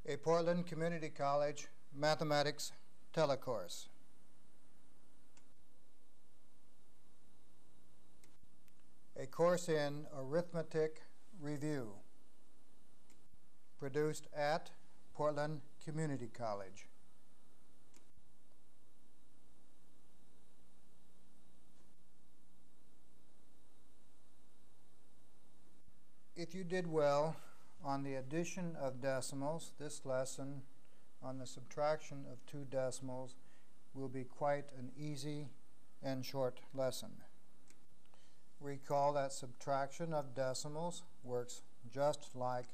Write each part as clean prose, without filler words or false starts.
a Portland Community College mathematics telecourse. A course in arithmetic review, produced at Portland Community College. If you did well on the addition of decimals, this lesson on the subtraction of two decimals will be quite an easy and short lesson. Recall that subtraction of decimals works just like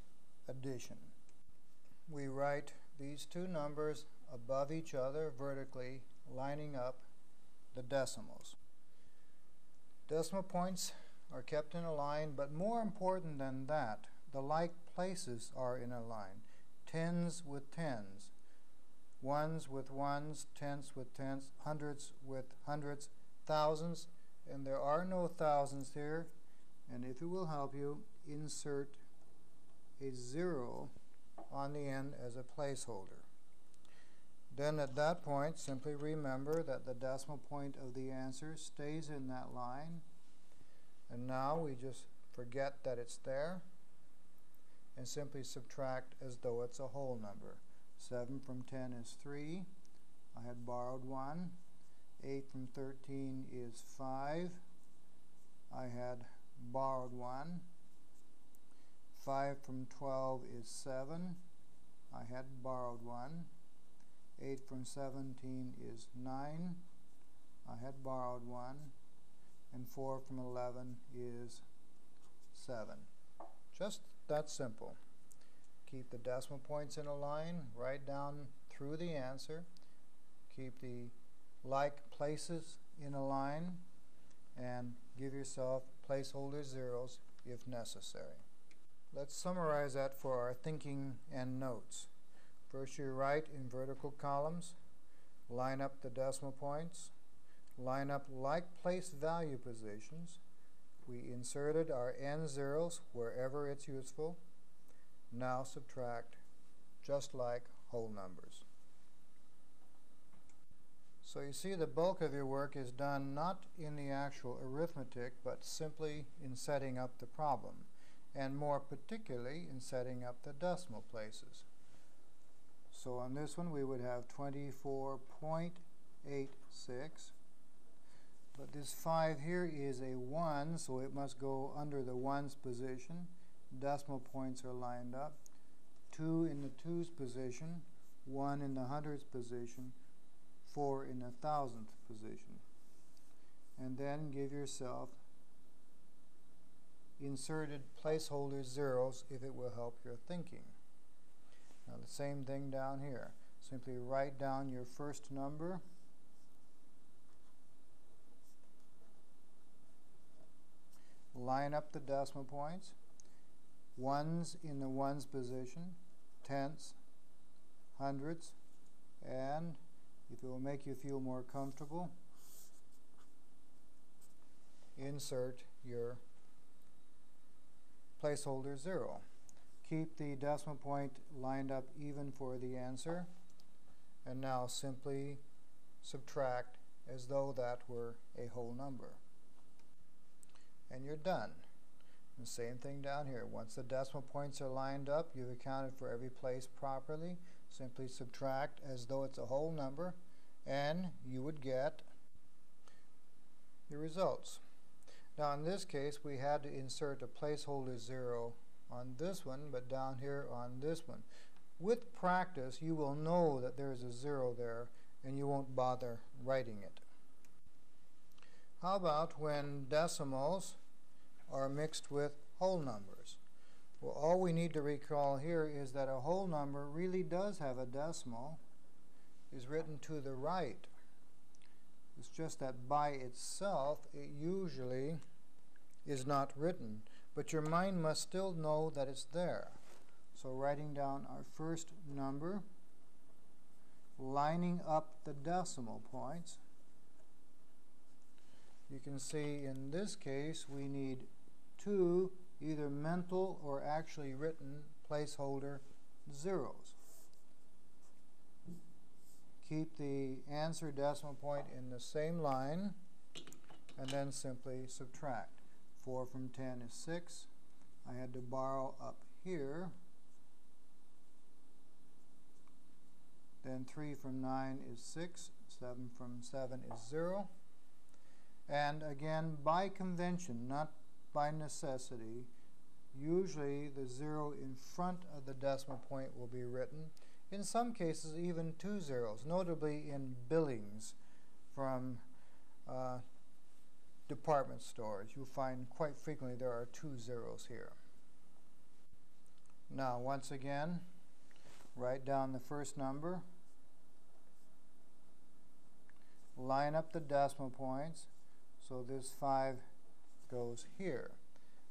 addition. We write these two numbers above each other vertically, lining up the decimals. Decimal points are kept in a line, but more important than that, the like places are in a line. Tens with tens, ones with ones, tenths with tenths, hundreds with hundreds, thousands, and there are no thousands here. And if it will help you, insert a 0 on the end as a placeholder. Then at that point, simply remember that the decimal point of the answer stays in that line. And now we just forget that it's there and simply subtract as though it's a whole number. 7 from 10 is 3. I had borrowed 1. 8 from 13 is 5. I had borrowed 1. 5 from 12 is 7. I had borrowed 1. 8 from 17 is 9. I had borrowed 1. And 4 from 11 is 7. Just that simple. Keep the decimal points in a line, write down through the answer. Keep the like places in a line, and give yourself placeholder zeros if necessary. Let's summarize that for our thinking and notes. First, you write in vertical columns, line up the decimal points, line up like place value positions. We inserted our n zeros wherever it's useful. Now subtract just like whole numbers. So you see the bulk of your work is done not in the actual arithmetic, but simply in setting up the problem, and more particularly in setting up the decimal places. So on this one we would have 24.86. But this 5 here is a 1, so it must go under the ones position. Decimal points are lined up. 2 in the twos position, 1 in the hundreds position, 4 in the thousandth position. And then give yourself inserted placeholder zeros if it will help your thinking. Now the same thing down here. Simply write down your first number, line up the decimal points, ones in the ones position, tenths, hundreds, and if it will make you feel more comfortable, insert your placeholder 0. Keep the decimal point lined up even for the answer, and now simply subtract as though that were a whole number. And you're done. The same thing down here. Once the decimal points are lined up, you've accounted for every place properly. Simply subtract as though it's a whole number, and you would get your results. Now in this case, we had to insert a placeholder 0 on this one, but down here on this one. With practice, you will know that there's a 0 there, and you won't bother writing it. How about when decimals are mixed with whole numbers? Well, all we need to recall here is that a whole number really does have a decimal, is written to the right. It's just that by itself it usually is not written, but your mind must still know that it's there. So writing down our first number, lining up the decimal points. You can see in this case we need 2 either mental or actually written placeholder zeros. keep the answer decimal point in the same line, and then simply subtract. 4 from 10 is 6. I had to borrow up here. Then 3 from 9 is 6. 7 from 7 is 0. And again, by convention, not by necessity, usually the 0 in front of the decimal point will be written. In some cases, even 2 zeros, notably in billings from department stores. You'll find quite frequently there are 2 zeros here. Now, once again, write down the first number, line up the decimal points, so this 5 goes here.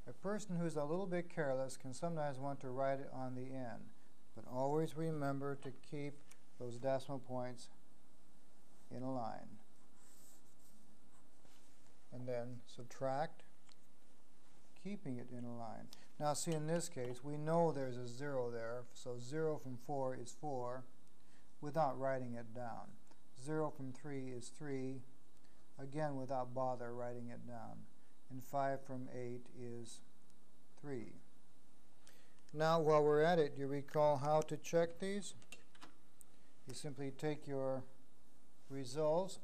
A person who's a little bit careless can sometimes want to write it on the end, but always remember to keep those decimal points in a line. And then subtract, keeping it in a line. Now see, in this case, we know there's a 0 there, so 0 from 4 is 4 without writing it down. 0 from 3 is 3, again without bother writing it down. And 5 from 8 is 3. Now, while we're at it, you recall how to check these? You simply take your results,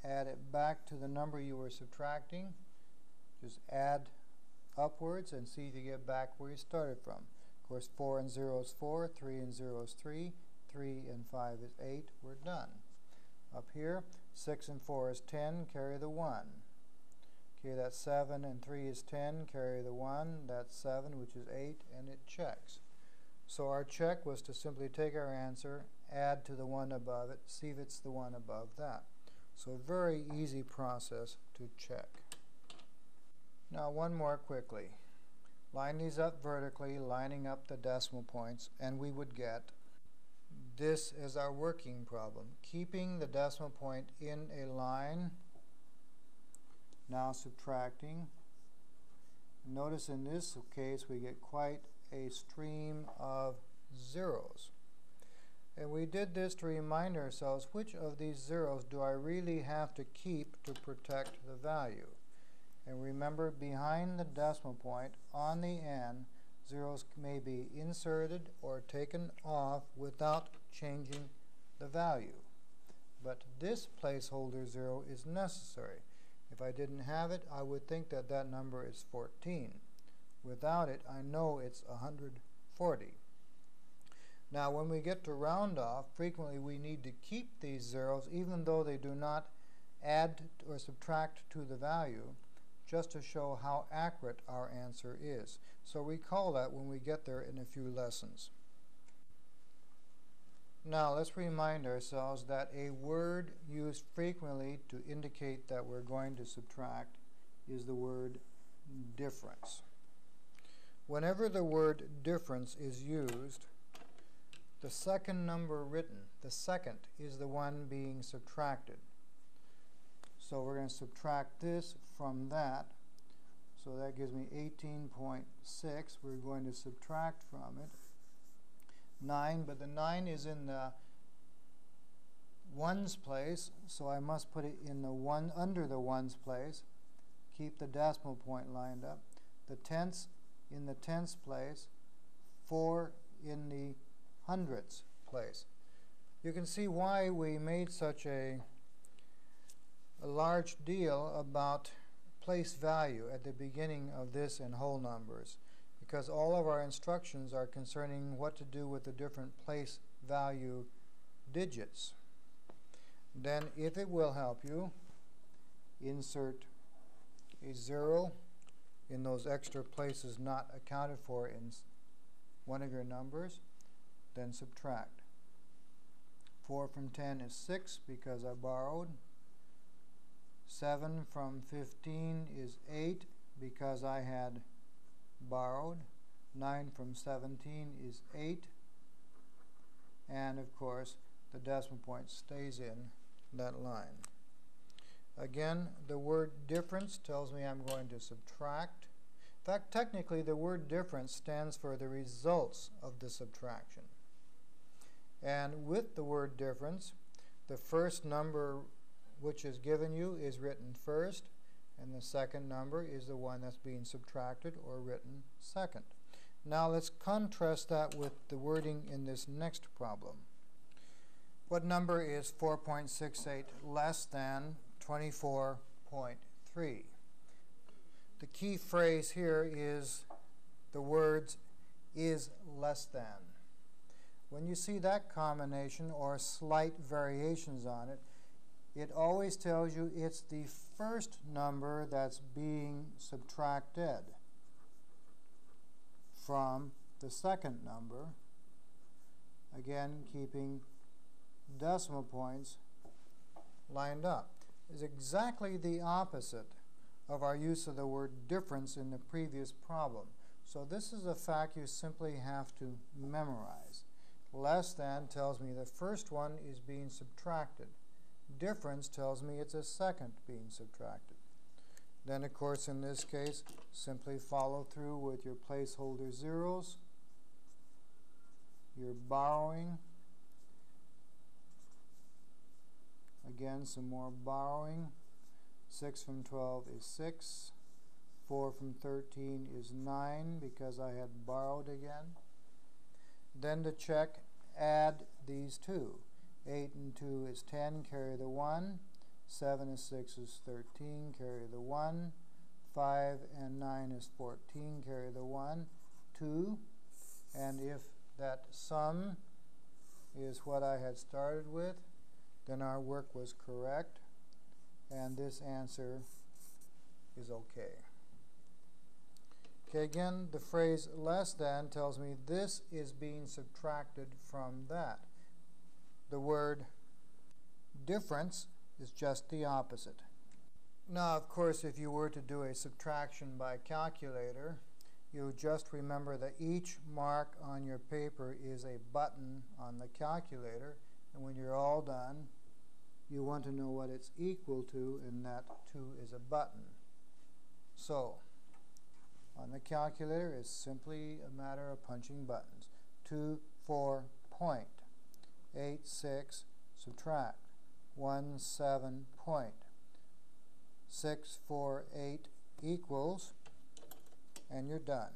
add it back to the number you were subtracting, just add upwards and see if you get back where you started from. Of course, 4 and 0 is 4, 3 and 0 is 3, 3 and 5 is 8, we're done. Up here, 6 and 4 is 10, carry the 1. Okay, that's 7 and 3 is 10, carry the 1, that's 7, which is 8, and it checks. So our check was to simply take our answer, add to the one above it, see if it's the one above that. So a very easy process to check. Now one more quickly. Line these up vertically, lining up the decimal points, and we would get this is our working problem. Keeping the decimal point in a line, now subtracting. Notice in this case we get quite a stream of zeros. And we did this to remind ourselves, which of these zeros do I really have to keep to protect the value? And remember, behind the decimal point, on the end, zeros may be inserted or taken off without changing the value. But this placeholder 0 is necessary. If I didn't have it, I would think that that number is 14. Without it, I know it's 140. Now, when we get to round off, frequently we need to keep these zeros even though they do not add or subtract to the value, just to show how accurate our answer is. So recall that when we get there in a few lessons. Now let's remind ourselves that a word used frequently to indicate that we're going to subtract is the word difference. Whenever the word difference is used, the second number written, the second, is the one being subtracted. So we're going to subtract this from that. So that gives me 18.6. We're going to subtract from it 9, but the 9 is in the ones place, so I must put it in the one under the ones place. Keep the decimal point lined up. The tenths in the tenths place, 4 in the hundredths place. You can see why we made such a large deal about place value at the beginning of this in whole numbers, because all of our instructions are concerning what to do with the different place value digits. Then, if it will help you, insert a 0 in those extra places not accounted for in one of your numbers, then subtract. 4 from 10 is 6 because I borrowed. 7 from 15 is 8 because I had borrowed. 9 from 17 is 8. And of course, the decimal point stays in that line. Again, the word difference tells me I'm going to subtract. In fact, technically, the word difference stands for the results of the subtraction. And with the word difference, the first number which is given you is written first, and the second number is the one that's being subtracted or written second. Now let's contrast that with the wording in this next problem. What number is 4.68 less than 24.3? The key phrase here is the words is less than. When you see that combination or slight variations on it, it always tells you it's the first number that's being subtracted from the second number, again keeping decimal points lined up. It's exactly the opposite of our use of the word difference in the previous problem. So this is a fact you simply have to memorize. Less than tells me the first one is being subtracted. Difference tells me it's a second being subtracted. Then, of course, in this case, simply follow through with your placeholder zeros, your borrowing, again some more borrowing. 6 from 12 is 6. 4 from 13 is 9 because I had borrowed again. Then to check, add these two. 8 and 2 is 10, carry the 1. 7 and 6 is 13, carry the 1. 5 and 9 is 14, carry the 1. 2, and if that sum is what I had started with, then our work was correct, and this answer is okay. Okay, again, the phrase less than tells me this is being subtracted from that. The word difference is just the opposite. Now, of course, if you were to do a subtraction by calculator, you just remember that each mark on your paper is a button on the calculator, and when you're all done, you want to know what it's equal to, and that 2 is a button. So, on the calculator, it's simply a matter of punching buttons. 2, 4, point. 8, 6, subtract. 1, 7, point. 6, 4, 8 equals, and you're done.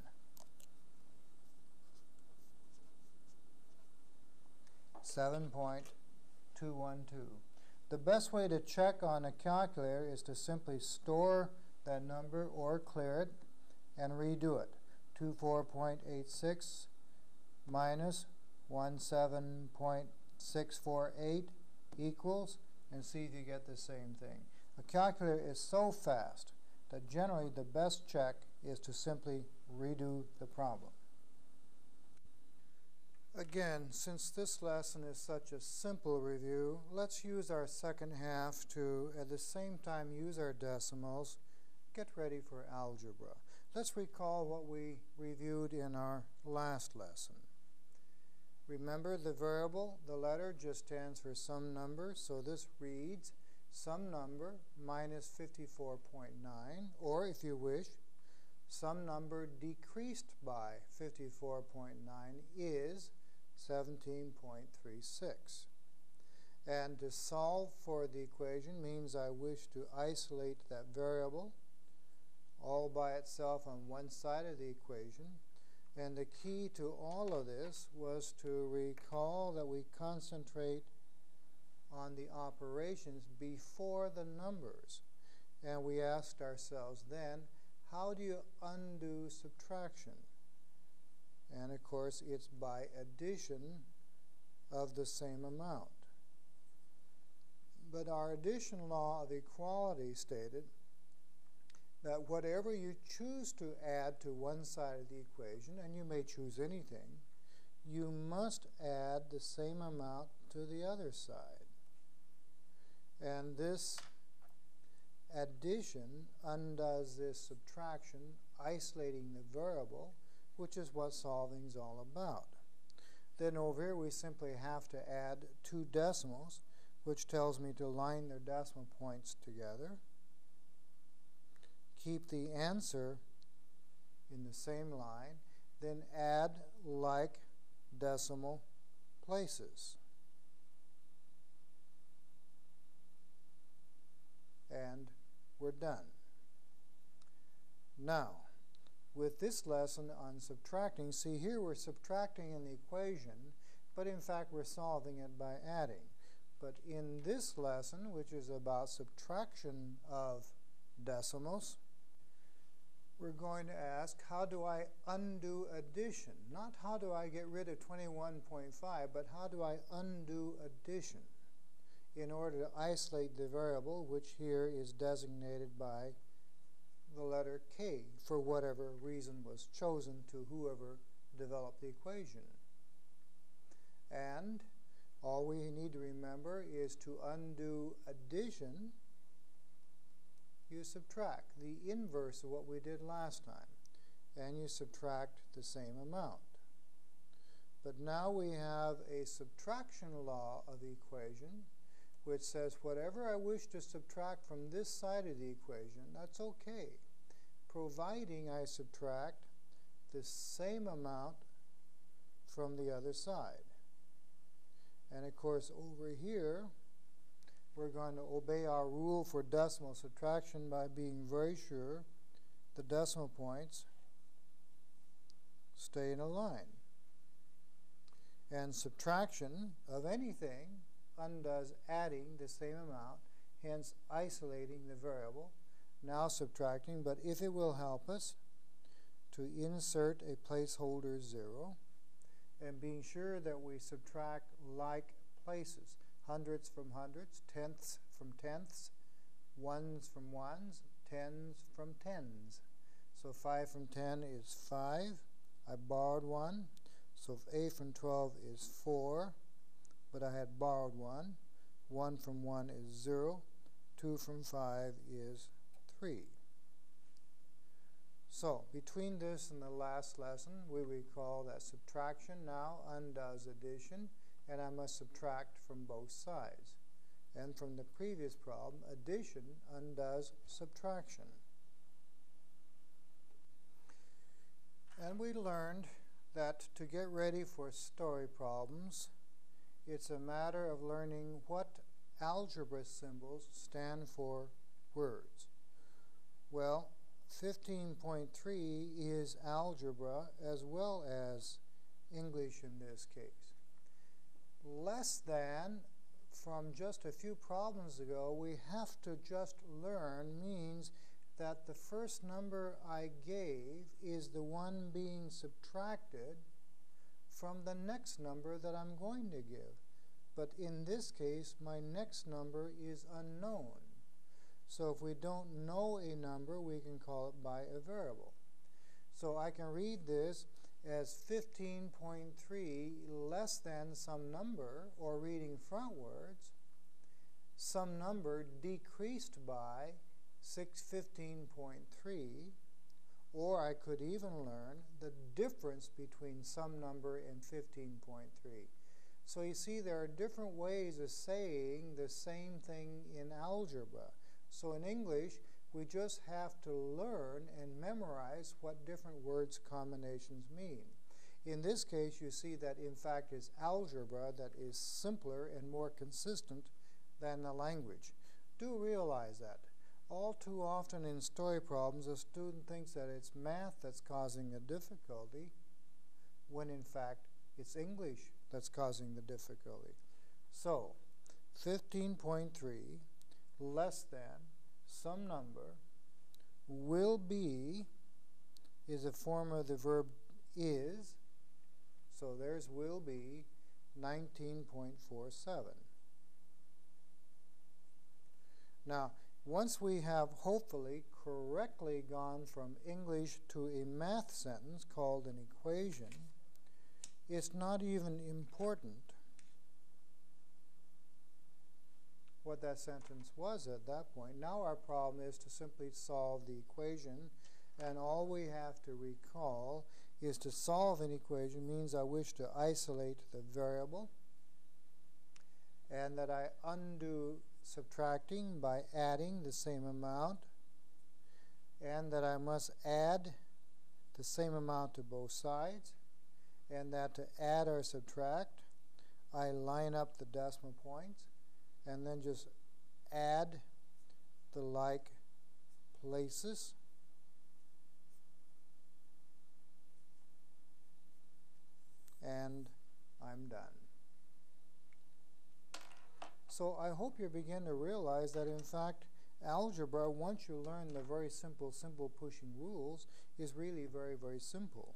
7.212. The best way to check on a calculator is to simply store that number or clear it and redo it. 24.86 minus 17.648 equals, and see if you get the same thing. A calculator is so fast that generally the best check is to simply redo the problem. Again, since this lesson is such a simple review, let's use our second half to, at the same time, use our decimals, get ready for algebra. Let's recall what we reviewed in our last lesson. Remember the variable, the letter just stands for some number, so this reads some number minus 54.9, or if you wish, some number decreased by 54.9 is 17.36. And to solve for the equation means I wish to isolate that variable all by itself on one side of the equation. And the key to all of this was to recall that we concentrate on the operations before the numbers. And we asked ourselves then, how do you undo subtraction? And of course, it's by addition of the same amount. But our addition law of equality stated that whatever you choose to add to one side of the equation, and you may choose anything, you must add the same amount to the other side. And this addition undoes this subtraction, isolating the variable, which is what solving is all about. Then over here we simply have to add two decimals, which tells me to line their decimal points together, keep the answer in the same line, then add like decimal places. And we're done. Now, with this lesson on subtracting, see here we're subtracting in the equation, but in fact we're solving it by adding. But in this lesson, which is about subtraction of decimals, we're going to ask, how do I undo addition? Not how do I get rid of 21.5, but how do I undo addition in order to isolate the variable, which here is designated by the letter K for whatever reason was chosen to whoever developed the equation. And all we need to remember is to undo addition, you subtract the inverse of what we did last time, and you subtract the same amount. But now we have a subtraction law of the equation which says whatever I wish to subtract from this side of the equation, that's okay, providing I subtract the same amount from the other side. And of course over here we're going to obey our rule for decimal subtraction by being very sure the decimal points stay in a line. And subtraction of anything undoes adding the same amount, hence isolating the variable, now subtracting, but if it will help us to insert a placeholder 0 and being sure that we subtract like places, hundredths from hundredths, tenths from tenths, ones from ones, tens from tens. So 5 from 10 is 5. I borrowed 1. So 8 from 12 is 4, but I had borrowed 1. 1 from 1 is 0. 2 from 5 is 3. So between this and the last lesson, we recall that subtraction now undoes addition, and I must subtract from both sides. And from the previous problem, addition undoes subtraction. And we learned that to get ready for story problems, it's a matter of learning what algebra symbols stand for words. Well, 15.3 is algebra as well as English in this case. Less than, from just a few problems ago, we have to just learn means that the first number I gave is the one being subtracted from the next number that I'm going to give. But in this case, my next number is unknown. So if we don't know a number, we can call it by a variable. So I can read this as 15.3 less than some number, or reading frontwards, some number decreased by 615.3, or I could even learn the difference between some number and 15.3. So you see there are different ways of saying the same thing in algebra. So in English, we just have to learn and memorize what different words combinations mean. In this case, you see that in fact it's algebra that is simpler and more consistent than the language. Do realize that. All too often in story problems, a student thinks that it's math that's causing a difficulty, when in fact it's English that's causing the difficulty. So, 15.3 less than some number will be is a form of the verb is, so there's will be 19.47. Now, once we have hopefully correctly gone from English to a math sentence called an equation, it's not even important what that sentence was at that point. Now our problem is to simply solve the equation, and all we have to recall is to solve an equation means I wish to isolate the variable, and that I undo subtracting by adding the same amount, and that I must add the same amount to both sides, and that to add or subtract I line up the decimal points and then just add the like places. And I'm done. So I hope you begin to realize that in fact algebra, once you learn the very simple pushing rules, is really very, very simple.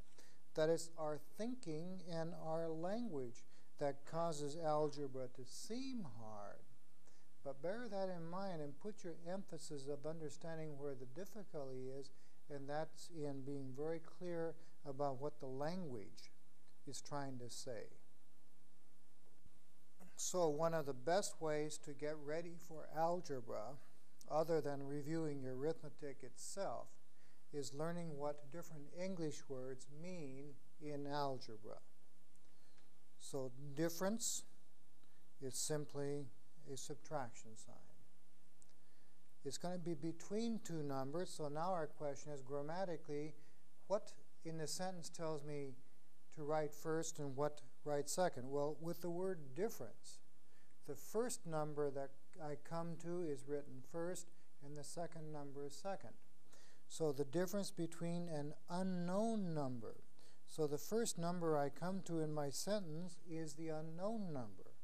That is our thinking and our language that causes algebra to seem hard. But bear that in mind and put your emphasis of understanding where the difficulty is, and that's in being very clear about what the language is trying to say. So one of the best ways to get ready for algebra, other than reviewing your arithmetic itself, is learning what different English words mean in algebra. So difference is simply a subtraction sign. It's going to be between two numbers, so now our question is grammatically, what in the sentence tells me to write first and what write second? Well, with the word difference, the first number that I come to is written first and the second number is second. So the difference between an unknown number. So the first number I come to in my sentence is the unknown number.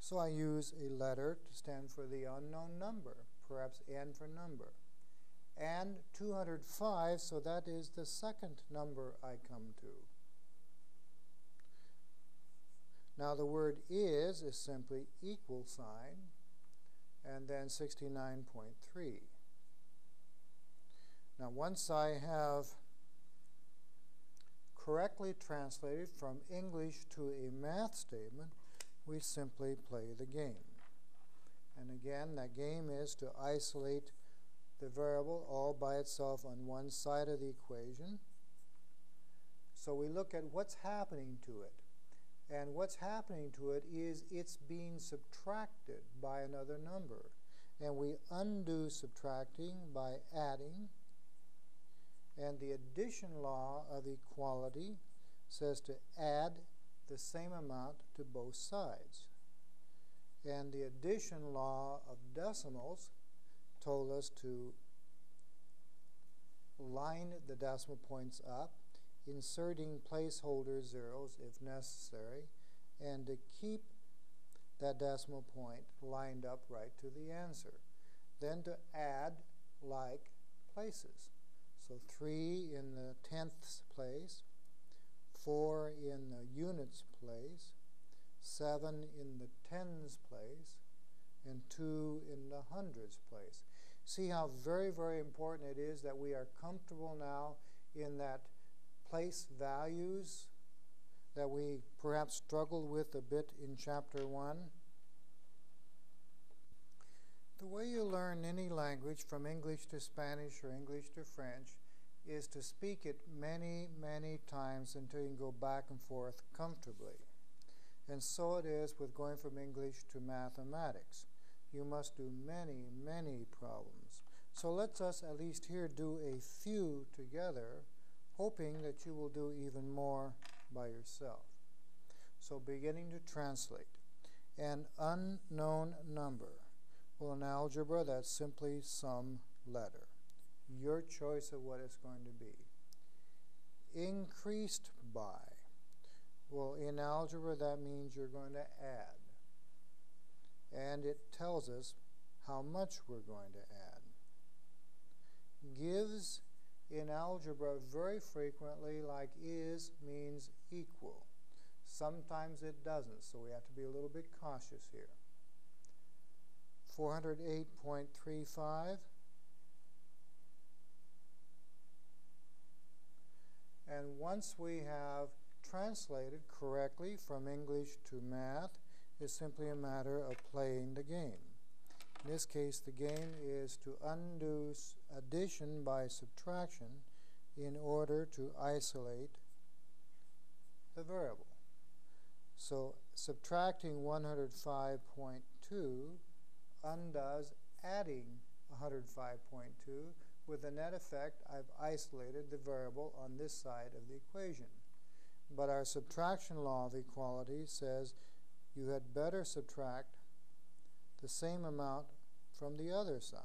So I use a letter to stand for the unknown number, perhaps N for number. And 205, so that is the second number I come to. Now the word is simply equal sign, and then 69.3. Now once I have correctly translated from English to a math statement, we simply play the game. And again, that game is to isolate the variable all by itself on one side of the equation. So we look at what's happening to it. And what's happening to it is it's being subtracted by another number. And we undo subtracting by adding. And the addition law of equality says to add the same amount to both sides. And the addition law of decimals told us to line the decimal points up, inserting placeholder zeros if necessary, and to keep that decimal point lined up right to the answer. Then to add like places. So 3 in the tenths place, 4 in the units place, 7 in the tens place, and 2 in the hundreds place. See how very, very important it is that we are comfortable now in that place values that we perhaps struggled with a bit in Chapter 1. The way you learn any language, from English to Spanish or English to French, is to speak it many, many times until you can go back and forth comfortably. And so it is with going from English to mathematics. You must do many, many problems. So let us at least here do a few together, hoping that you will do even more by yourself. So beginning to translate. An unknown number. Well, in algebra, that's simply some letter. Your choice of what it's going to be. Increased by. Well, in algebra, that means you're going to add. And it tells us how much we're going to add. Gives in algebra very frequently, like is, means equal. Sometimes it doesn't, so we have to be a little bit cautious here. 408.35. And once we have translated correctly from English to math, it's simply a matter of playing the game. In this case, the game is to undo addition by subtraction in order to isolate the variable. So subtracting 105.2 undoes adding 105.2. With the net effect, I've isolated the variable on this side of the equation. But our subtraction law of equality says you had better subtract the same amount from the other side.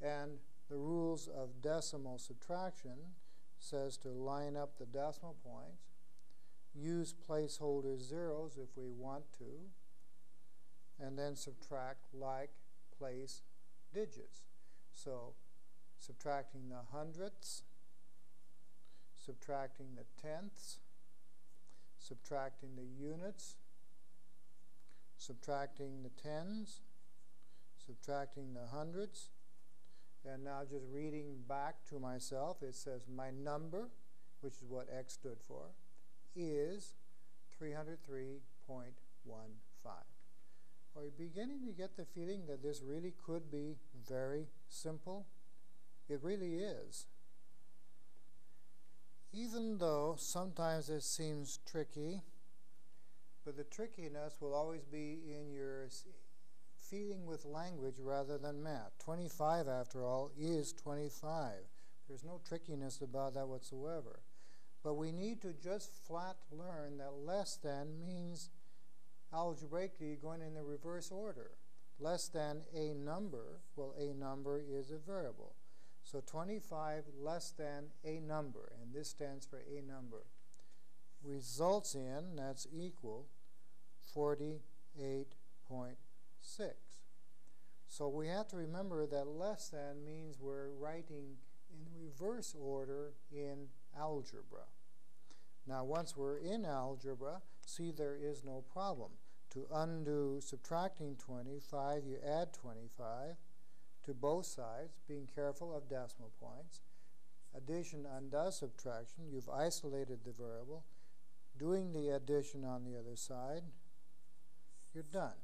And the rules of decimal subtraction says to line up the decimal points, use placeholder zeros if we want to, and then subtract like place digits. So subtracting the hundredths, subtracting the tenths, subtracting the units, subtracting the tens, subtracting the hundreds, and now just reading back to myself, it says my number, which is what X stood for, is 303.15. Are you beginning to get the feeling that this really could be very simple? It really is. Even though sometimes it seems tricky, but the trickiness will always be in your feeling with language rather than math. 25, after all, is 25. There's no trickiness about that whatsoever. But we need to just flat learn that less than means algebraically going in the reverse order. Less than a number, well, a number is a variable. So 25 less than a number, and this stands for a number, results in, that's equal, 48.6. So we have to remember that less than means we're writing in reverse order in algebra. Now once we're in algebra, see, there is no problem. To undo subtracting 25, you add 25 to both sides, being careful of decimal points. Addition undoes subtraction. You've isolated the variable. Doing the addition on the other side, you're done.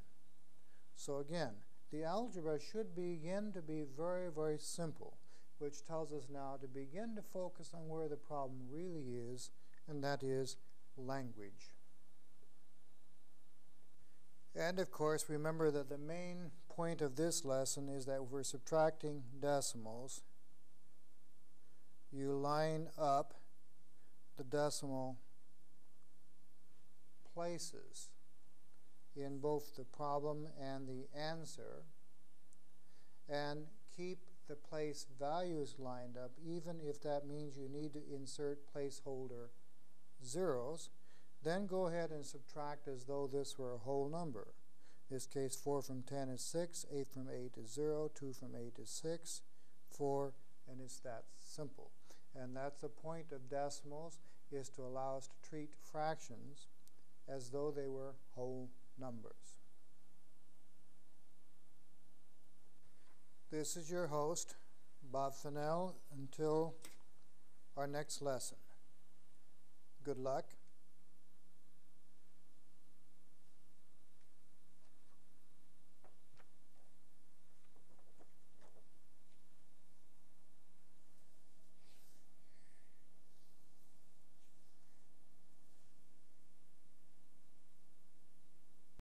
So again, the algebra should begin to be very, very simple, which tells us now to begin to focus on where the problem really is, and that is language. And of course, remember that the main point of this lesson is that we're subtracting decimals. You line up the decimal places in both the problem and the answer, and keep the place values lined up, even if that means you need to insert placeholder zeros. Then go ahead and subtract as though this were a whole number. In this case, 4 from 10 is 6, 8 from 8 is 0, 2 from 8 is 6, 4, and it's that simple. And that's the point of decimals, is to allow us to treat fractions as though they were whole numbers. This is your host, Bob Fennell, until our next lesson. Good luck.